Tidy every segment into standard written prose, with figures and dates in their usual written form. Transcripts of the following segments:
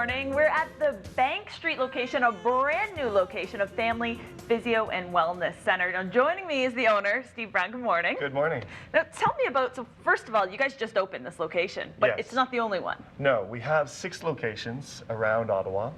morning. We're at the Bank Street location, a brand new location of Family Physio and Wellness Center. Now, joining me is the owner, Steve Brown. Good morning. Good morning. Now, tell me about, so first of all, you guys just opened this location, but Yes. It's not the only one. No, we have 6 locations around Ottawa.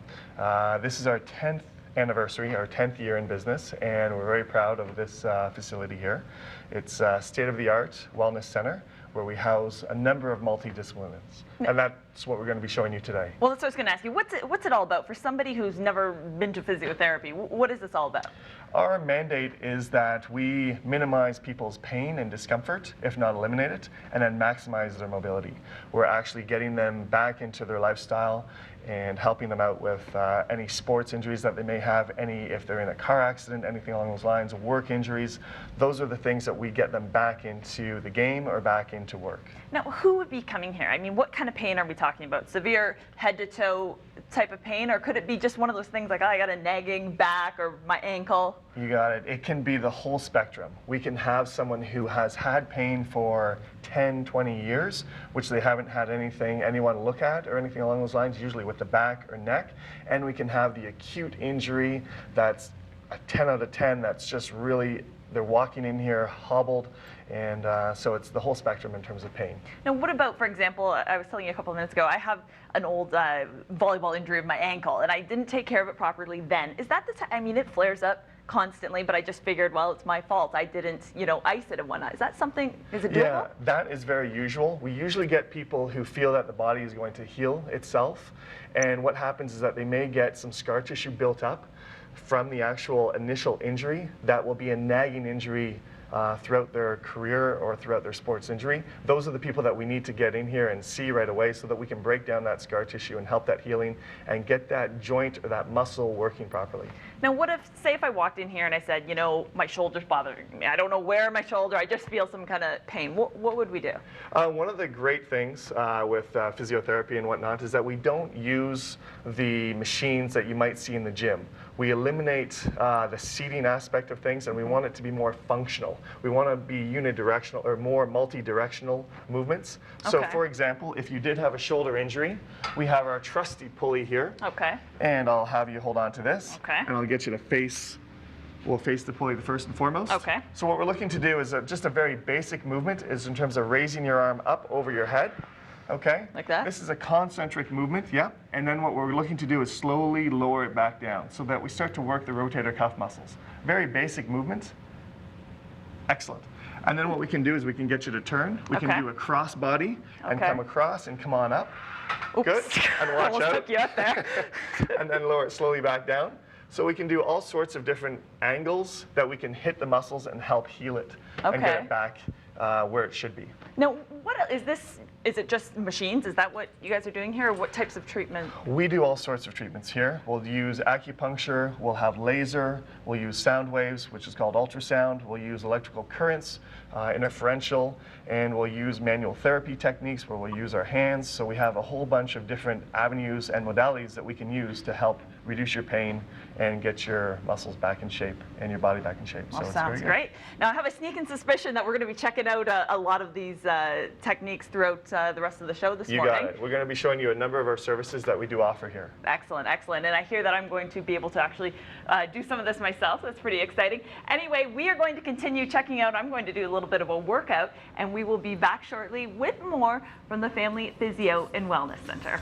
This is our 10th anniversary, our 10th year in business, and we're very proud of this facility here. It's a state-of-the-art wellness center where we house a number of multidisciplines, and that's what we're going to be showing you today. Well, that's what I was going to ask you. What's it all about? For somebody who's never been to physiotherapy, what is this all about? Our mandate is that we minimize people's pain and discomfort, if not eliminate it, and then maximize their mobility. We're actually getting them back into their lifestyle and helping them out with any sports injuries that they may have, if they're in a car accident, anything along those lines, work injuries. Those are the things that we get them back into the game or back into work. Now, who would be coming here? I mean, what kind of pain are we talking about? Severe head to toe type of pain, or could it be just one of those things like, oh, I got a nagging back or my ankle? You got it. It can be the whole spectrum. We can have someone who has had pain for 10, 20 years, which they haven't had anyone look at or anything along those lines, usually with the back or neck. And we can have the acute injury that's a 10 out of 10, that's just really, they're walking in here hobbled, and so it's the whole spectrum in terms of pain. Now, what about, for example, I was telling you a couple of minutes ago, I have an old volleyball injury of my ankle, and I didn't take care of it properly then. Is that the time? I mean, it flares up constantly, but I just figured, well, it's my fault. I didn't, ice it in one eye. Is that something, is it doable? Yeah, that is very usual. We usually get people who feel that the body is going to heal itself, and what happens is that they may get some scar tissue built up from the actual initial injury that will be a nagging injury throughout their career or throughout their sports injury. Those are the people that we need to get in here and see right away so that we can break down that scar tissue and help that healing and get that joint or that muscle working properly. Now, what if, say if I walked in here and I said, my shoulder's bothering me, I don't know where my shoulder, I just feel some kind of pain. What would we do? One of the great things with physiotherapy and whatnot is that we don't use the machines that you might see in the gym. We eliminate the seating aspect of things, and we want it to be more functional. We want to be unidirectional or more multi-directional movements. So, for example, if you did have a shoulder injury, we have our trusty pulley here. Okay. And I'll have you hold on to this. Okay. And I'll get you to face. We'll face the pulley first and foremost. Okay. So what we're looking to do is just a very basic movement, is in terms of raising your arm up over your head. Okay? Like that? This is a concentric movement, yeah. And then what we're looking to do is slowly lower it back down so that we start to work the rotator cuff muscles. Very basic movement. Excellent. And then what we can do is we can get you to turn. We can do a cross body and come across and come on up. Oops. Good. And watch Almost out. took you up there. And then lower it slowly back down. So we can do all sorts of different angles that we can hit the muscles and help heal it and get it back where it should be. Now, what is this? Is it just machines? Is that what you guys are doing here, or what types of treatment? We do all sorts of treatments here. We'll use acupuncture, we'll have laser, we'll use sound waves, which is called ultrasound, we'll use electrical currents, interferential, and we'll use manual therapy techniques where we'll use our hands. So we have a whole bunch of different avenues and modalities that we can use to help reduce your pain and get your muscles back in shape and your body back in shape. Well, so sounds great. Now, I have a sneaking suspicion that we're going to be checking out a lot of these techniques throughout the rest of the show this morning. You got it. We're going to be showing you a number of our services that we do offer here. Excellent, excellent. And I hear that I'm going to be able to actually do some of this myself. That's pretty exciting. Anyway, we are going to continue checking out. I'm going to do a little bit of a workout, and we will be back shortly with more from the Family Physio and Wellness Center.